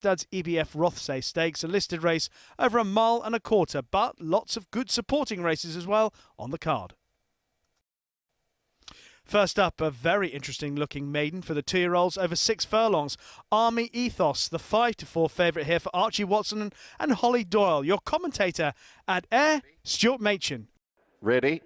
Studs EBF Rothsay Stakes, a listed race over 1.25 miles, but lots of good supporting races as well on the card. First up, a very interesting looking maiden for the 2-year-olds over 6 furlongs. Army Ethos, the 5-4 favourite here for Archie Watson and Holly Doyle. Your commentator at AYR, Stuart Machin. Ready?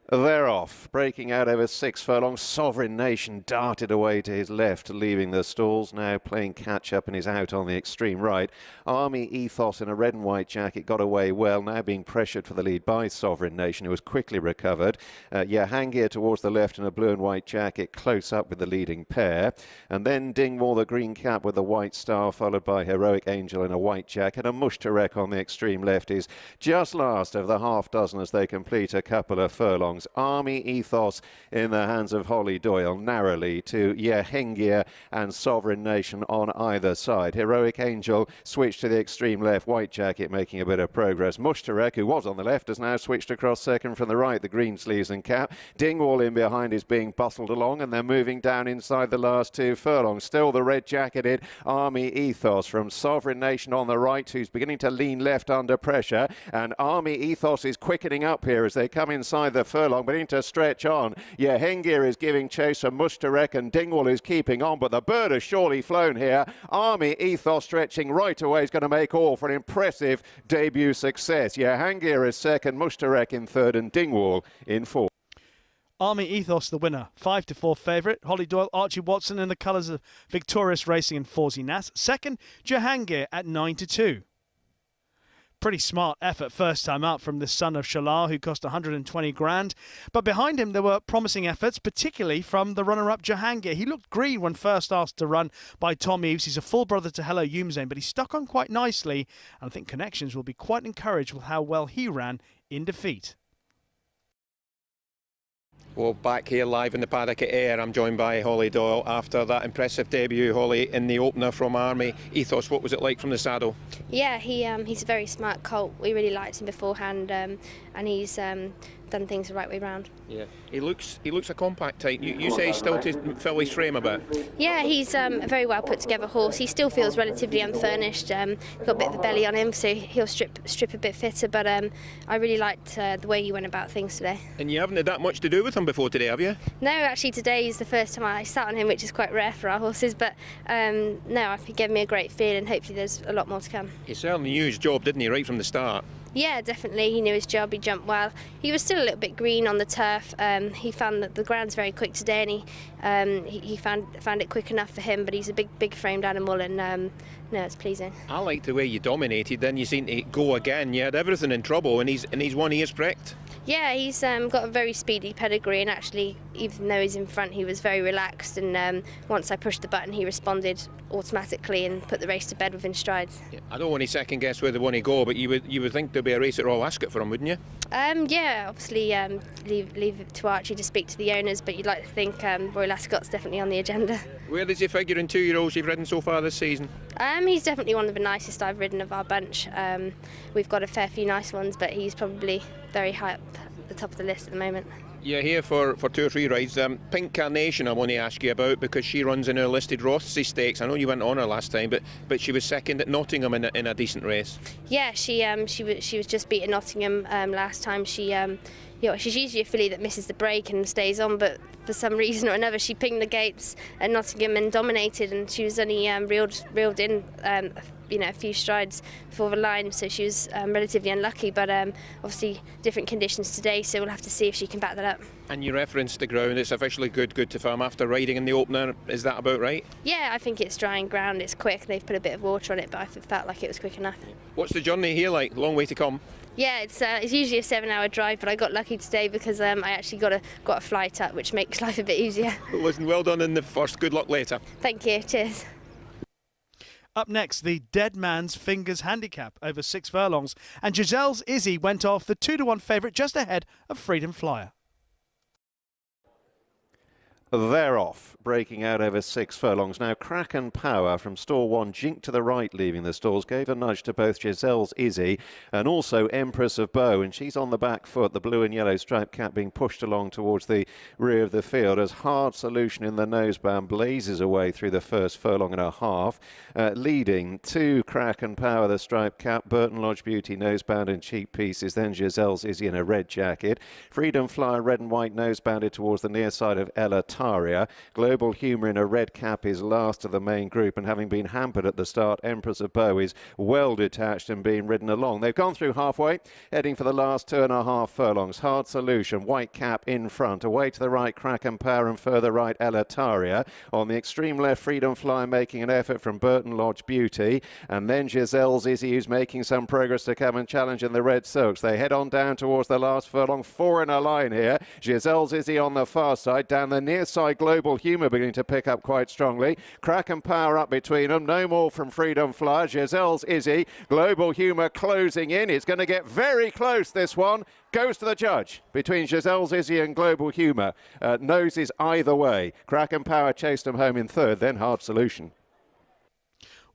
They're off, breaking out over 6 furlongs. Sovereign Nation darted away to his left, leaving the stalls, now playing catch-up and is out on the extreme right. Army Ethos in a red and white jacket got away well, now being pressured for the lead by Sovereign Nation, who was quickly recovered. Jahangir towards the left in a blue and white jacket, close up with the leading pair. And then Dingwall, the green cap with the white star, followed by Heroic Angel in a white jacket. And Mushtarek on the extreme left is just last of the half dozen as they complete a couple of furlongs. Army Ethos in the hands of Holly Doyle, narrowly to Jahangir and Sovereign Nation on either side. Heroic Angel switched to the extreme left, white jacket making a bit of progress. Mushtarek, who was on the left, has now switched across second from the right, the green sleeves and cap. Dingwall in behind is being bustled along, and they're moving down inside the last 2 furlongs. Still the red jacketed Army Ethos from Sovereign Nation on the right, who's beginning to lean left under pressure, and Army Ethos is quickening up here as they come inside the furlong, beginning to stretch on. Jahangir is giving chase from Mushtarek, and Dingwall is keeping on, but the bird has surely flown here. Army Ethos stretching right away is going to make all for an impressive debut success. Jahangir is second, Mushtarek in third, and Dingwall in fourth. Army Ethos the winner, 5-4 favourite. Holly Doyle, Archie Watson in the colours of Victorious Racing and Fawzi Nas. Second, Jahangir at 9-2. Pretty smart effort first time out from the son of Shalar, who cost 120 grand. But behind him there were promising efforts, particularly from the runner-up Jahangir. He looked green when first asked to run by Tom Eves. He's a full brother to Hello Youmzain, but he stuck on quite nicely. And I think Connections will be quite encouraged with how well he ran in defeat. Well, back here live in the paddock at AYR, I'm joined by Holly Doyle after that impressive debut, Holly, in the opener from Army Ethos. What was it like from the saddle? Yeah, he's a very smart colt. We really liked him beforehand, and he's done things the right way round. Yeah, he looks a compact type. You say he's still to fill his frame a bit? Yeah, he's a very well put together horse. He still feels relatively unfurnished. Got a bit of a belly on him, so he'll strip a bit fitter. But I really liked the way he went about things today. And you haven't had that much to do with him before today, have you? No, actually today is the first time I sat on him, which is quite rare for our horses. But no, I think he gave me a great feel, and hopefully there's a lot more to come. He certainly knew his job, didn't he, right from the start? Yeah, definitely. He knew his job. He jumped well. He was still a little bit green on the turf. He found that the ground's very quick today, and he found it quick enough for him. But he's a big framed animal, and no, it's pleasing. I like the way you dominated. Then you seemed to go again. You had everything in trouble, and he's one ear's pricked. Yeah, he's got a very speedy pedigree, and actually, even though he's in front, he was very relaxed. And once I pushed the button, he responded automatically and put the race to bed within strides. Yeah, I don't want to second guess where they want to go, but you would think there'd be a race at Royal Ascot for him, wouldn't you? Yeah, obviously leave it to Archie to speak to the owners, but you'd like to think Royal Ascot's definitely on the agenda. Where does he figure in 2-year-olds you've ridden so far this season? He's definitely one of the nicest I've ridden of our bunch. We've got a fair few nice ones, but he's probably very high up at the top of the list at the moment. You're here for 2 or 3 rides. Pink Carnation I want to ask you about, because she runs in her listed Rothsay Stakes. I know you went on her last time, but she was second at Nottingham in a decent race. Yeah, she was just beating Nottingham last time. She's usually a filly that misses the break and stays on, but for some reason or another she pinged the gates at Nottingham and dominated, and she was only reeled in a few strides before the line, so she was relatively unlucky, but obviously different conditions today, so we'll have to see if she can back that up. And you referenced the ground. It's officially good to farm after riding in the opener. Is that about right? Yeah, I think it's drying ground, it's quick. They've put a bit of water on it, but I felt like it was quick enough. What's the journey here like? Long way to come? Yeah, it's usually a 7-hour drive, but I got lucky today because I actually got a flight up, which makes life a bit easier. Listen, well done in the first. Good luck later. Thank you. Cheers. Up next, the Dead Man's Fingers Handicap over 6 furlongs, and Giselle's Izzy went off the 2-1 favourite just ahead of Freedom Flyer. They're off, breaking out over 6 furlongs. Now, Crack and Power from stall 1, jinked to the right, leaving the stalls, gave a nudge to both Giselle's Izzy and also Empress of Bow, and she's on the back foot, the blue and yellow striped cap being pushed along towards the rear of the field as Hard Solution in the noseband blazes away through the first furlong and a half, leading to Crack and Power, the striped cap, Burton Lodge Beauty, noseband and cheek pieces, then Giselle's Izzy in a red jacket, Freedom Flyer, red and white nosebanded towards the near side of Ella Taria. Global Humour in a red cap is last of the main group, and having been hampered at the start, Empress of Bow is well detached and being ridden along. They've gone through halfway, heading for the last 2.5 furlongs. Hard Solution, white cap in front, away to the right, Crack and Power, and further right, Ella Taria. On the extreme left, Freedom Fly making an effort from Burton Lodge Beauty, and then Giselle's Izzy, who's making some progress to come and challenge in the red silks. They head on down towards the last furlong, 4 in a line here. Giselle's Izzy on the far side, down the near side, Global Humour beginning to pick up quite strongly. Crack and Power up between them. No more from Freedom Flyer. Giselle's Izzy. Global Humour closing in. It's going to get very close, this one. Goes to the judge between Giselle's Izzy and Global Humour. Noses either way. Crack and Power chased them home in third, then Hard Solution.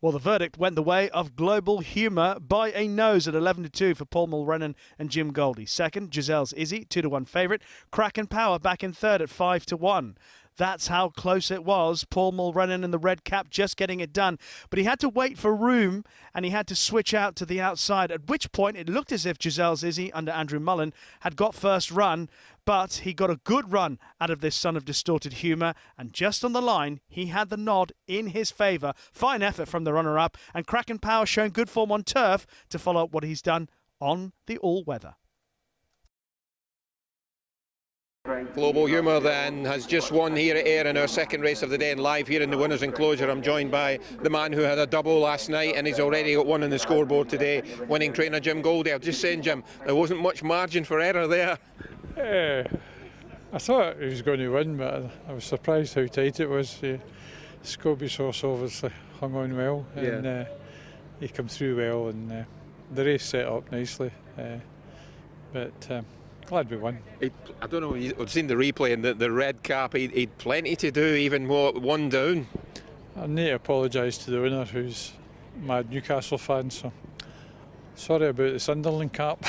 Well, the verdict went the way of Global Humour by a nose at 11-2 for Paul Mulrennan and Jim Goldie. Second, Giselle's Izzy, 2-1 favourite. Crack and Power back in third at 5-1. That's how close it was. Paul Mulrennan in the red cap just getting it done. But he had to wait for room and he had to switch out to the outside, at which point it looked as if Giselle's Izzy under Andrew Mullen had got first run. But he got a good run out of this Son of Distorted Humour, and just on the line, he had the nod in his favour. Fine effort from the runner-up, and Crack and Power showing good form on turf to follow up what he's done on the all-weather. Global Humour then has just won here at AYR in our second race of the day, and live here in the winner's enclosure I'm joined by the man who had a double last night and he's already got one on the scoreboard today, winning trainer Jim Goldie. I'm just saying, Jim, there wasn't much margin for error there. I thought he was going to win, but I was surprised how tight it was. Scobie's horse obviously hung on well, and he came through well, and the race set up nicely, but glad we won. I don't know, I've seen the replay, and the red cap, he'd plenty to do, even one down. I need to apologise to the winner, who's my Newcastle fan, so sorry about the Sunderland cap.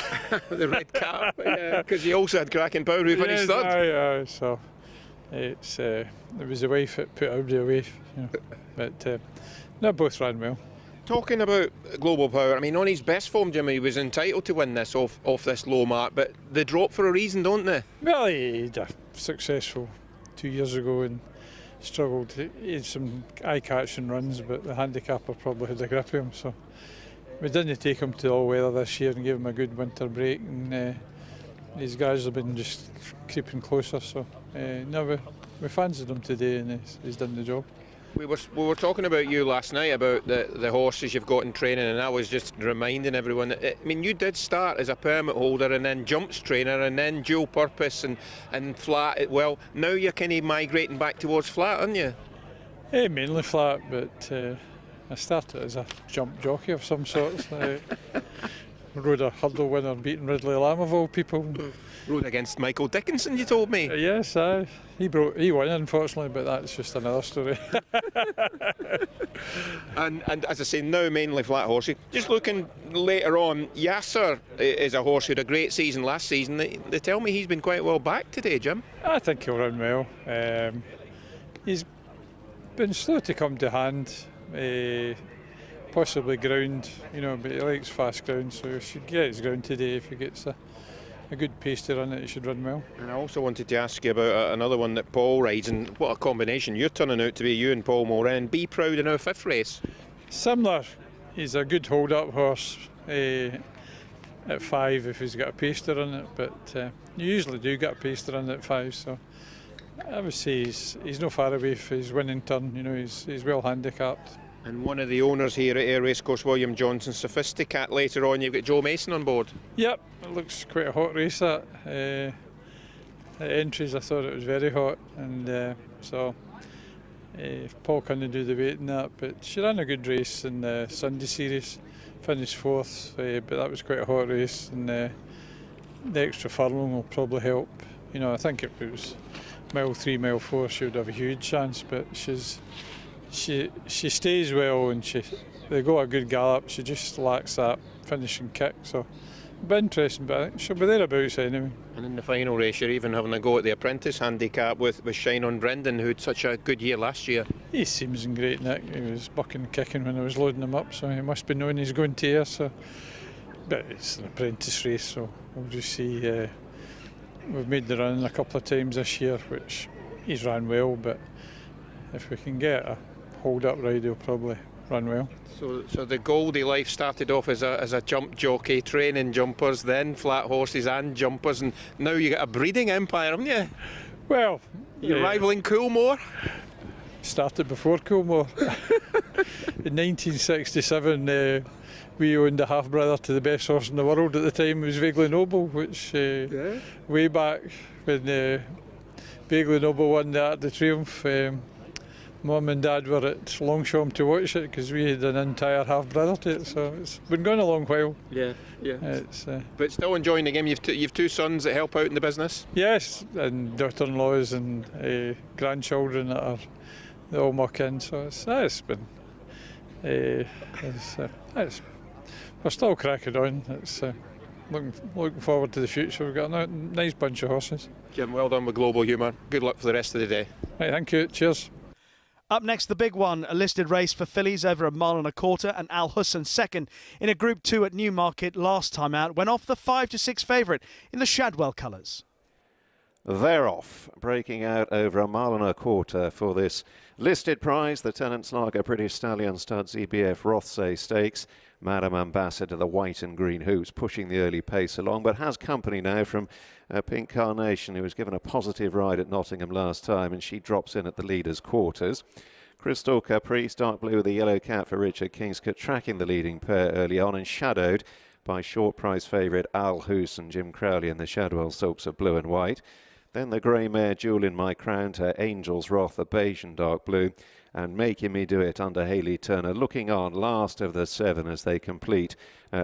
The red cap, yeah, because he also had Crack and Power who finished third. So it was the wife that put everybody away, you know. But they both ran well. Talking about Global Power, I mean, on his best form, Jimmy, he was entitled to win this off this low mark, but they drop for a reason, don't they? Well, he had a successful 2 years ago and struggled. He had some eye-catching runs, but the handicapper probably had a grip of him, so we didn't take him to all weather this year and give him a good winter break, and these guys have been just creeping closer, so no, we fancied him today and he's done the job. We were talking about you last night, about the horses you've got in training, and I was just reminding everyone that, I mean, you did start as a permit holder and then jumps trainer and then dual purpose and flat. Well, now you're kind of migrating back towards flat, aren't you? Mainly flat, but I started as a jump jockey of some sorts. Rode a hurdle winner beating Ridley Lamb of all people. Rode against Michael Dickinson, you told me. Yes, he won unfortunately, but that's just another story. and as I say, now mainly flat horsey. Just looking later on, Yasser is a horse who had a great season last season. They tell me he's been quite well back today, Jim. I think he'll run well. He's been slow to come to hand. Possibly ground, you know, but he likes fast ground, so he should get his ground today. If he gets a good pace to run it, he should run well. And I also wanted to ask you about another one that Paul rides, and what a combination you're turning out to be, you and Paul Moran. Be Proud in our fifth race. Similar, he's a good hold-up horse at 5 if he's got a pace to run it, but you usually do get a pace to run at 5, so I would say he's not far away for his winning turn. You know, he's well handicapped. And one of the owners here at AYR Racecourse, William Johnson, Sophisticat. Later on, you've got Joe Mason on board. Yep, it looks quite a hot race. That at entries, I thought it was very hot, and so Paul couldn't do the weight in that. But she ran a good race in the Sunday series, finished 4th, but that was quite a hot race, and the extra furlong will probably help. You know, I think if it was mile 3, mile 4, she would have a huge chance. But she stays well, and they got a good gallop. She just lacks that finishing kick. So it'll be interesting, but I think she'll be thereabouts anyway. And in the final race, you're even having a go at the apprentice handicap with Shine on Brendan, who had such a good year last year. He seems in great nick. He was bucking and kicking when I was loading him up, so he must be knowing he's going to air. So, but it's an apprentice race, so we'll just see. We've made the run a couple of times this year, which he's ran well, but if we can get a hold-up ride, he'll probably run well. So the Goldie life started off as a jump jockey, training jumpers, then flat horses and jumpers, and now you got a breeding empire, haven't you? Well, you're rivaling Coolmore. Started before Coolmore. In 1967, we owned a half-brother to the best horse in the world at the time. It was Vaguely Noble, which way back when Vaguely Noble won the Art of Triumph, Mum and Dad were at Longsham to watch it because we had an entire half-brother to it, so it's been going a long while. Yeah. But still enjoying the game. You've two sons that help out in the business? Yes, and daughter-in-laws and grandchildren that are all my kin, so it's been... we're still cracking on. It's looking forward to the future. We've got a nice bunch of horses. Jim, well done with Global Humour. Good luck for the rest of the day. Right, thank you. Cheers. Up next, the big one, a listed race for fillies over 1.25 miles, and Al Hussein second in a Group 2 at Newmarket last time out, went off the 5 to 6 favourite in the Shadwell colours. They're off, breaking out over 1.25 miles for this listed prize, the Tennant's Lager British Stallion Studs EBF Rothsay Stakes. Madam Ambassador, the white and green hoops, pushing the early pace along, but has company now from Pink Carnation, who was given a positive ride at Nottingham last time, and she drops in at the leaders' quarters. Crystal Caprice, dark blue with a yellow cap for Richard Kingscote, tracking the leading pair early on and shadowed by short price favourite Al Hoos and Jim Crowley in the Shadwell Silks of blue and white. Then the grey mare Jewel in My Crown to Angel's Wrath, the beige and dark blue, and Making Me Do It under Hayley Turner, looking on last of the 7 as they complete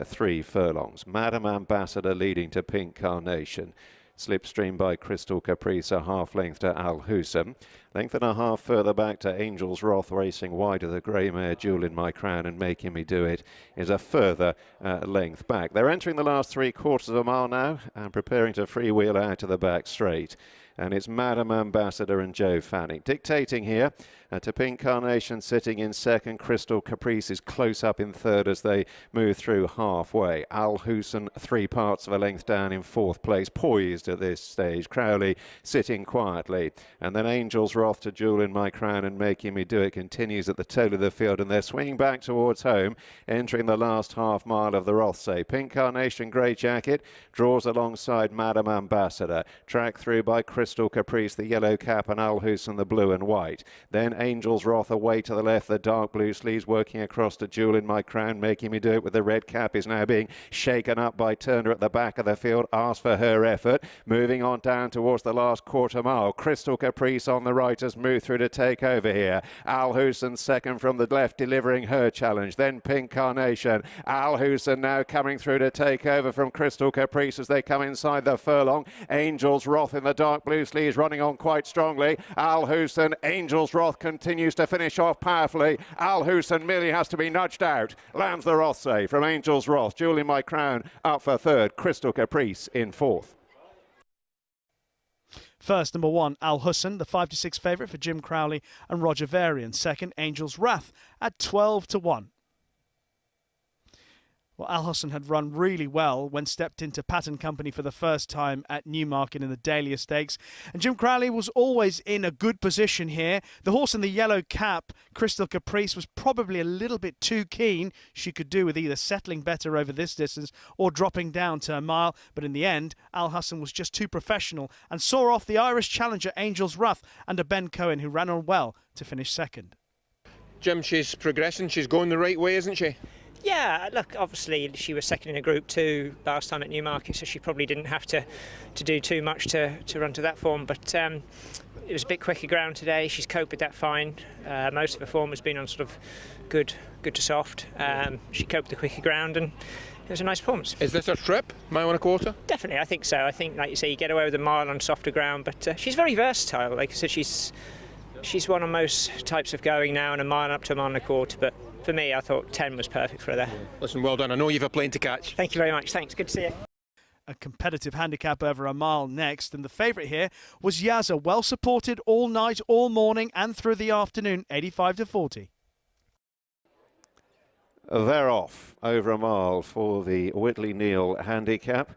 3 furlongs. Madam Ambassador leading to Pink Carnation. Slipstream by Crystal Caprice, a half length to Al Husam. Length and a half further back to Angel's Wrath, racing wide of the grey mare Jewel in My Crown, and Making Me Do It is a further length back. They're entering the last 3/4 of a mile now and preparing to freewheel out of the back straight. And it's Madam Ambassador and Joe Fanning dictating here to Pink Carnation sitting in second. Crystal Caprice is close up in third as they move through halfway. Al Hussein 3 parts of a length down in 4th place, poised at this stage. Crowley sitting quietly, and then Angel's Wrath to Jewel in My Crown and Making Me Do It continues at the tail of the field, and they're swinging back towards home, entering the last half mile of the Rothsay. Pink Carnation grey jacket draws alongside Madam Ambassador, tracked through by Crystal Caprice, the yellow cap, and Al Hussein, the blue and white. Then Angel's Wrath away to the left, the dark blue sleeves working across to Jewel in My Crown, Making Me Do It with the red cap is now being shaken up by Turner at the back of the field. Asked for her effort. Moving on down towards the last 1/4 mile. Crystal Caprice on the right has moved through to take over here. Al Hussein second from the left, delivering her challenge. Then Pink Carnation. Al Hussein now coming through to take over from Crystal Caprice as they come inside the furlong. Angel's Wrath in the dark blue sleeves running on quite strongly. Al Hussein, Angel's Wrath continues to finish off powerfully. Al Hussein merely has to be nudged out. Lands the Rothsay from Angel's Wrath. Jewel in My Crown up for third. Crystal Caprice in 4th. First, number 1, Al Hussein, the 5 to 6 favourite for Jim Crowley and Roger Varian. Second, Angel's Wrath at 12 to 1. Well, Al Hussein had run really well when stepped into Pattern Company for the first time at Newmarket in the Dahlia Stakes. And Jim Crowley was always in a good position here. The horse in the yellow cap, Crystal Caprice, was probably a little bit too keen. She could do with either settling better over this distance or dropping down to a mile. But in the end, Al Hussein was just too professional and saw off the Irish challenger Angel's Wrath under Ben Cohen, who ran on well to finish second. Jim, she's progressing. She's going the right way, isn't she? Yeah, look, obviously she was second in a Group 2 last time at Newmarket, so she probably didn't have to do too much to run to that form, but it was a bit quicker ground today. She's coped with that fine. Most of her form has been on sort of good to soft. She coped with the quicker ground, and was a nice performance. Is this a trip, mile and a quarter? Definitely, I think so. I think, like you say, you get away with a mile on softer ground, but she's very versatile. Like I said, she's one on most types of going now, and a mile up to a mile and a quarter, but for me, I thought 10 was perfect for her there. Listen, well done. I know you've a plane to catch. Thank you very much. Thanks. Good to see you. A competitive handicap over a mile next, and the favourite here was Yazza, well supported all night, all morning and through the afternoon, 85 to 40. They're off over a mile for the Whitley Neal handicap.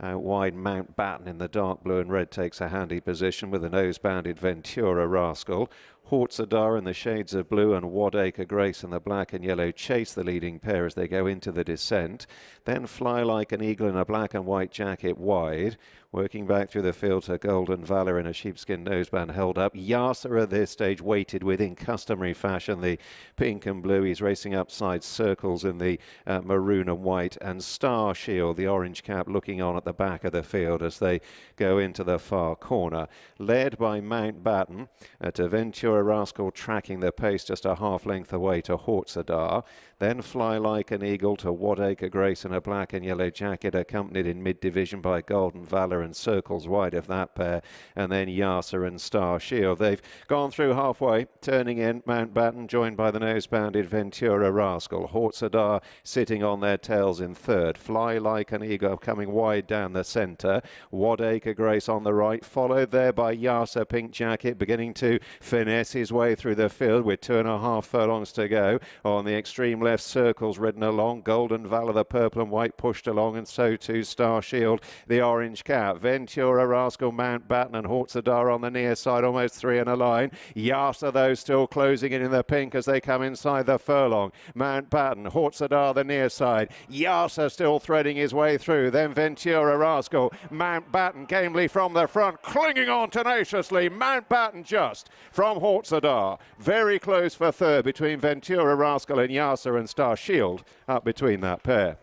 Wide Mountbatten in the dark blue and red takes a handy position with the nose-banded Ventura Rascal. Hortzadar in the shades of blue and Wadacre Grace in the black and yellow chase the leading pair as they go into the descent. Then Fly Like an Eagle in a black and white jacket wide. Working back through the field to Golden Valor in a sheepskin noseband held up. Yasser at this stage weighted within customary fashion. The pink and blue, he's racing upside circles in the maroon and white. And Star Shield, the orange cap, looking on at the back of the field as they go into the far corner. Led by Mountbatten to Ventura Rascal tracking the pace just a half length away to Hortzadar. Then Fly Like an Eagle to Wadacre Grace in a black and yellow jacket, accompanied in mid-division by Golden Valor and circles wide of that pair. And then Yasser and Star Shield. They've gone through halfway, turning in. Mountbatten joined by the nose-banded Ventura Rascal. Hortzadar sitting on their tails in third. Fly Like an Eagle coming wide down the centre. Wadacre Grace on the right, followed there by Yasser Pink Jacket, beginning to finesse his way through the field with 2.5 furlongs to go. On the extreme left, circles ridden along. Golden Valor, the purple and white, pushed along, and so too Star Shield, the orange cap. Ventura Rascal, Mountbatten and Hortzadar on the near side, almost three in a line. Yasser, though, still closing in the pink as they come inside the furlong. Mountbatten, Hortzadar the near side. Yasser still threading his way through. Then Ventura Rascal. Mountbatten gamely from the front, clinging on tenaciously. Mountbatten just from Hortzadar. Very close for third between Ventura Rascal and Yasser, and Star Shield up between that pair.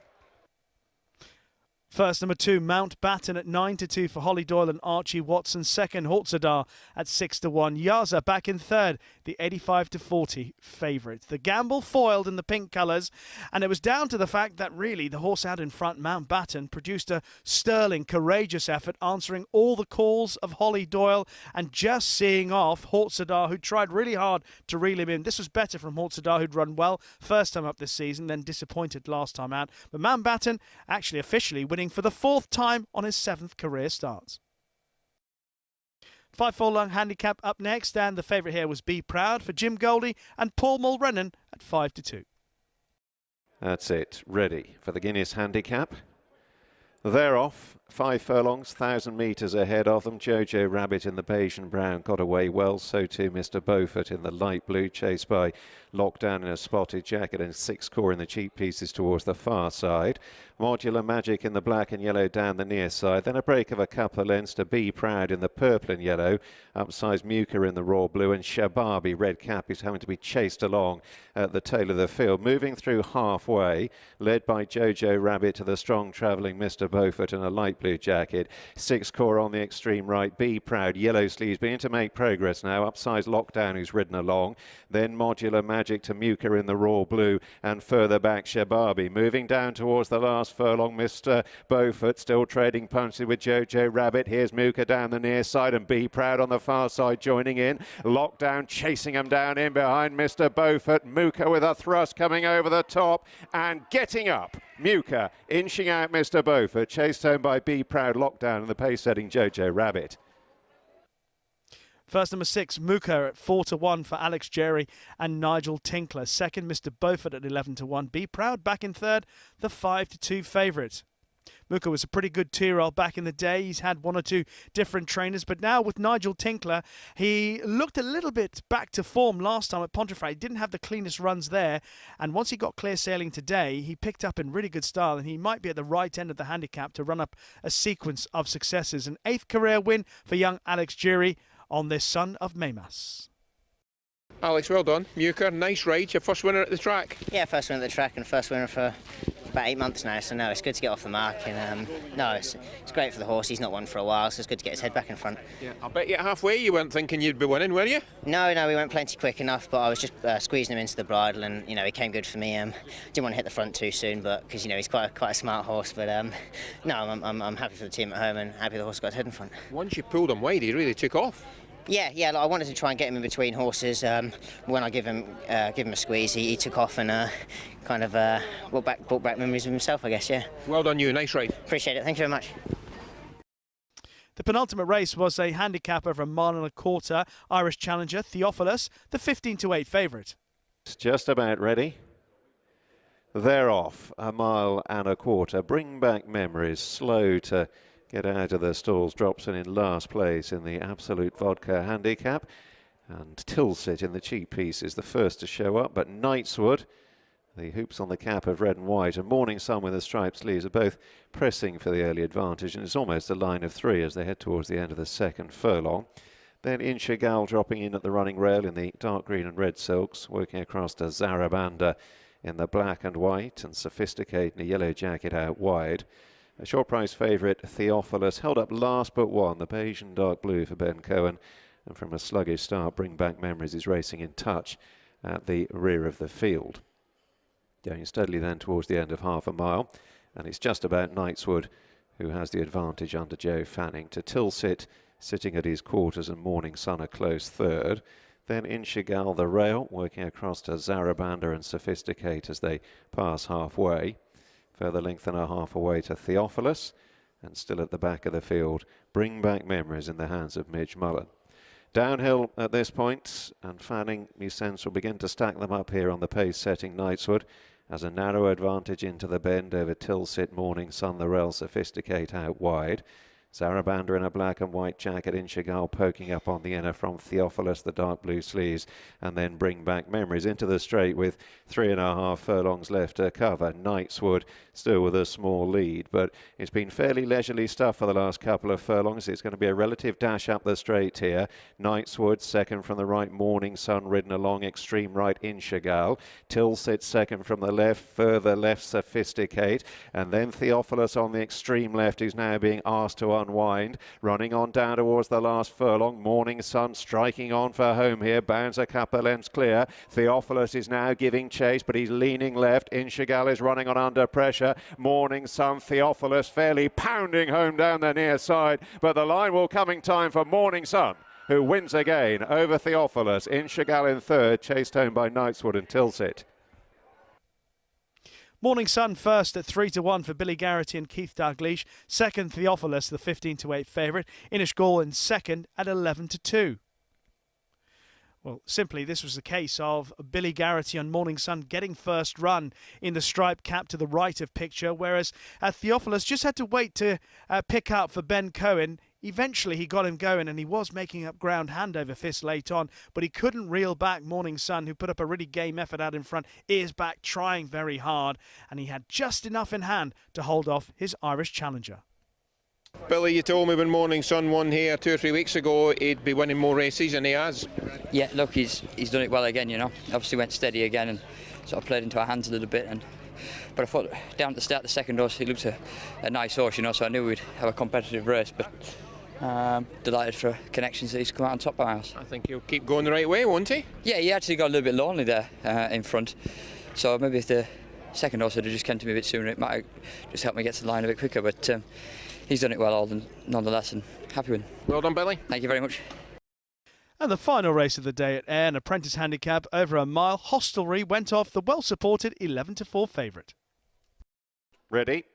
First, number 2, Mountbatten at 9 to 2 for Holly Doyle and Archie Watson. Second, Hortzadar at 6 to 1. Yazza back in third, the 85 to 40 favourite. The gamble foiled in the pink colours, and it was down to the fact that really the horse out in front, Mountbatten, produced a sterling, courageous effort, answering all the calls of Holly Doyle and just seeing off Hortzadar, who tried really hard to reel him in. This was better from Hortzadar, who'd run well first time up this season, then disappointed last time out. But Mountbatten actually officially winning for the 4th time on his 7th career starts. 5 furlong handicap up next, and the favourite here was Be Proud for Jim Goldie and Paul Mulrennan at 5 to 2. That's it, ready for the Guinness handicap. They're off, 5 furlongs, 1,000 metres ahead of them. Jojo Rabbit in the beige and brown got away well, so too Mr. Beaufort in the light blue, chased by Lockdown in a spotted jacket and 6 core in the cheap pieces towards the far side. Modular Magic in the black and yellow down the near side. Then a break of a couple of lengths to Be Proud in the purple and yellow. Upsize Muka in the raw blue, and Shababi, red cap, is having to be chased along at the tail of the field. Moving through halfway, led by Jojo Rabbit to the strong travelling Mr. Beaufort in a light blue jacket. 6 core on the extreme right. Be Proud, yellow sleeves, beginning to make progress now. Upsize Lockdown, who's ridden along. Then Modular Magic to Muka in the raw blue, and further back Shababi. Moving down towards the last furlong, Mr. Beaufort still trading punches with Jojo Rabbit. Here's Muka down the near side, and Be Proud on the far side joining in. Lockdown chasing him down in behind Mr. Beaufort. Muka with a thrust coming over the top and getting up. Muka inching out Mr. Beaufort, chased home by Be Proud, Lockdown, and the pace-setting Jojo Rabbit. First, number 6, Muka at 4 to 1 for Alex Jerry and Nigel Tinkler. Second, Mr. Beaufort at 11 to 1. Be Proud back in third, the 5 to 2 favourite. Muka was a pretty good two-year-old back in the day. He's had 1 or 2 different trainers, but now with Nigel Tinkler, he looked a little bit back to form last time at Pontefract. He didn't have the cleanest runs there, and once he got clear sailing today, he picked up in really good style, and he might be at the right end of the handicap to run up a sequence of successes. An 8th career win for young Alex Jury on this son of Maymas. Alex, well done. Muka, nice ride. Your first winner at the track. Yeah, first winner at the track and first winner for about 8 months now, so no, it's good to get off the mark. And no, it's great for the horse. He's not won for a while, so it's good to get his head back in front. Yeah, I bet you halfway you weren't thinking you'd be winning, were you? No, we went plenty quick enough, but I was just squeezing him into the bridle, and he came good for me. Didn't want to hit the front too soon, but because he's quite a smart horse. But no, I'm happy for the team at home and happy the horse got his head in front. Once you pulled him wide, he really took off. Yeah, like I wanted to try and get him in between horses. When I give him a squeeze, he took off and kind of brought back memories of himself, I guess. Yeah. Well done, you. Nice ride. Appreciate it. Thank you very much. The penultimate race was a handicap over 1.25 miles. Irish challenger Theophilus, the 15-8 favourite. It's just about ready. They're off 1.25 miles. Bring back memories. Slow to get out of the stalls. Drops in last place in the Absolute Vodka handicap. And Tilsit in the cheap piece is the first to show up. But Knightswood, the hoops on the cap of red and white, and Morning Sun with the striped sleeves are both pressing for the early advantage. And it's almost a line of 3 as they head towards the end of the second furlong. Then Inshagal dropping in at the running rail in the dark green and red silks, working across to Zarabanda in the black and white, and Sophisticate in a yellow jacket out wide. A short price favourite, Theophilus, held up last but one, the beige and dark blue for Ben Cohen. And from a sluggish start, Bring Back Memories is racing in touch at the rear of the field. Going steadily then towards the end of 1/2 mile. And it's just about Knightswood who has the advantage under Joe Fanning. To Tilsit, sitting at his quarters, and Morning Sun a close third. Then Inshagal the rail, working across to Zarabanda and Sophisticate as they pass halfway. Further length and a half away to Theophilus, and still at the back of the field, Bring Back Memories in the hands of Midge Mullen. Downhill at this point, and Fanning, me sense, will begin to stack them up here on the pace-setting Knightswood, as a narrow advantage into the bend over Tilsit, Morning Sun, the rail, Sophisticate out wide. Zarabanda in a black and white jacket, Inshagal poking up on the inner from Theophilus, the dark blue sleeves, and then Bring Back Memories into the straight with 3.5 furlongs left to cover. Knightswood still with a small lead, but it's been fairly leisurely stuff for the last couple of furlongs. It's going to be a relative dash up the straight here. Knightswood second from the right, Morning Sun ridden along extreme right, Inshagal. Tilsit second from the left, further left Sophisticate, and then Theophilus on the extreme left, who's now being asked to unwind, running on down towards the last furlong. Morning Sun striking on for home here, bounds a couple of lengths clear. Theophilus is now giving chase, but he's leaning left. Inshagal is running on under pressure. Morning Sun, Theophilus fairly pounding home down the near side, but the line will come in time for Morning Sun, who wins again over Theophilus. Inshagal in third, chased home by Knightswood and Tilsit. Morning Sun first at 3-1 for Billy Garrity and Keith Dalgleish. Second, Theophilus, the 15-8 favourite. Inish Gall in second at 11-2. Well, simply, this was the case of Billy Garrity and Morning Sun getting first run in the striped cap to the right of picture, whereas Theophilus just had to wait to pick up for Ben Cohen. Eventually, he got him going, and he was making up ground hand over fist late on, but he couldn't reel back Morning Sun, who put up a really game effort out in front, ears back, trying very hard, and he had just enough in hand to hold off his Irish challenger. Billy, you told me when Morning Sun won here 2 or 3 weeks ago he'd be winning more races, and he has. Yeah, look, he's done it well again, you know. Obviously went steady again and sort of played into our hands a little bit. But I thought down at the start of the second horse, he looked a nice horse, you know, so I knew we'd have a competitive race. But delighted for Connections that he's come out on top by us. I think he'll keep going the right way, won't he? Yeah, he actually got a little bit lonely there in front. So maybe if the second horse had just come to me a bit sooner, it might have just helped me get to the line a bit quicker. But he's done it well nonetheless, and happy with him. Well done, Billy. Thank you very much. And the final race of the day at Ayr, an apprentice handicap over 1 mile. Hostelry went off the well-supported 11-4 favourite. Ready?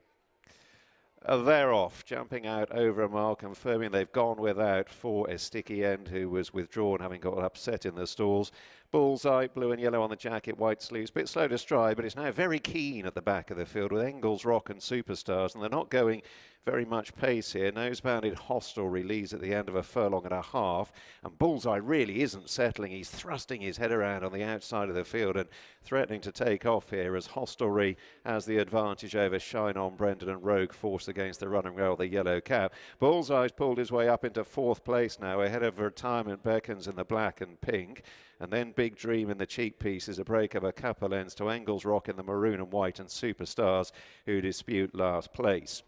They're off, jumping out over 1 mile, confirming they've gone without for a sticky end, who was withdrawn, having got upset in the stalls. Bullseye, blue and yellow on the jacket, white sleeves, bit slow to stride, but it's now very keen at the back of the field with Engels, Rock and Superstars, and they're not going very much pace here. Nose-bounded Hostelry leads at the end of 1.5 furlongs, and Bullseye really isn't settling. He's thrusting his head around on the outside of the field and threatening to take off here, as Hostelry has the advantage over Shine On, Brendan and Rogue, forced against the running rail, the yellow cap. Bullseye's pulled his way up into 4th place now, ahead of Retirement Beckons in the black and pink. And then Big Dream in the cheek piece is a break of a couple lengths to Engels Rock in the maroon and white and Superstars, who dispute last place.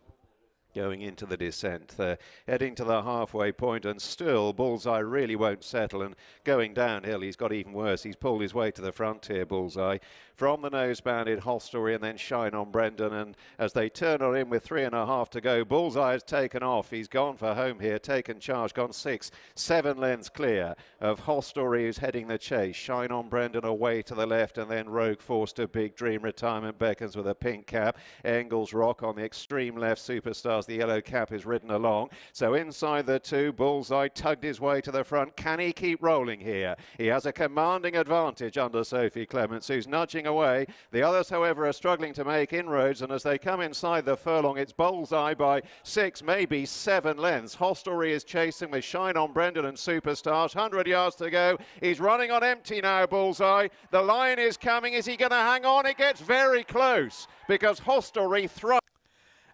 Going into the descent, they're heading to the halfway point, and still Bullseye really won't settle, and going downhill he's got even worse. He's pulled his way to the frontier, Bullseye. From the nose-banded Hostelry and then Shine on Brendan, and as they turn on in with 3.5 to go, Bullseye has taken off. He's gone for home here, taken charge, gone 6-7 lengths clear of Hostelry, who's heading the chase. Shine on Brendan away to the left, and then Rogue forced to Big Dream. Retirement beckons with a pink cap. Engels Rock on the extreme left, Superstars. The yellow cap is ridden along. So inside the two, Bullseye tugged his way to the front. Can he keep rolling here? He has a commanding advantage under Sophie Clements, who's nudging away. The others, however, are struggling to make inroads, and as they come inside the furlong, it's Bullseye by 6, maybe 7 lengths. Hostelry is chasing with Shine on Brendan and Superstars. 100 yards to go. He's running on empty now, Bullseye. The line is coming. Is he going to hang on? It gets very close because Hostelry throws.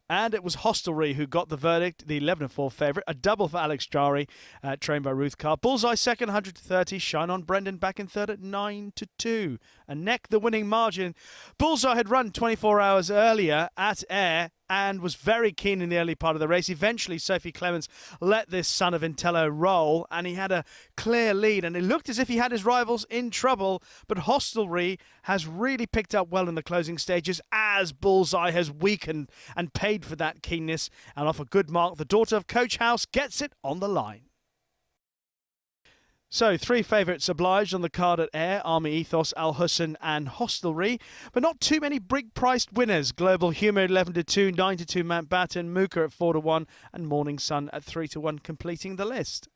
And it was Hostelry who got the verdict, the 11-4 favourite. A double for Alex Jari, trained by Ruth Carr. Bullseye second, 100 to 30. Shine on Brendan back in third at 9-2. And neck the winning margin. Bullseye had run 24 hours earlier at AYR and was very keen in the early part of the race. Eventually, Sophie Clements let this son of Intello roll, and he had a clear lead, and it looked as if he had his rivals in trouble, but Hostelry has really picked up well in the closing stages as Bullseye has weakened and paid for that keenness, and off a good mark, the daughter of Coach House gets it on the line. So, 3 favourites obliged on the card at AYR, Army Ethos, Al Hussein and Hostelry, but not too many big-priced winners. Global Humour 11-2, 9-2 Mountbatten, Mooka at 4-1 and Morning Sun at 3-1 completing the list.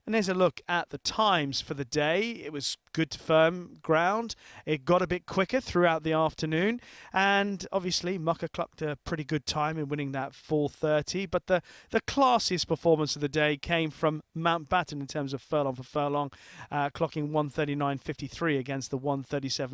And there's a look at the times for the day. It was good firm ground. It got a bit quicker throughout the afternoon. And obviously, Mucker clocked a pretty good time in winning that 4:30. But the classiest performance of the day came from Mountbatten in terms of furlong for furlong, clocking 1:39.53 against the 1:37.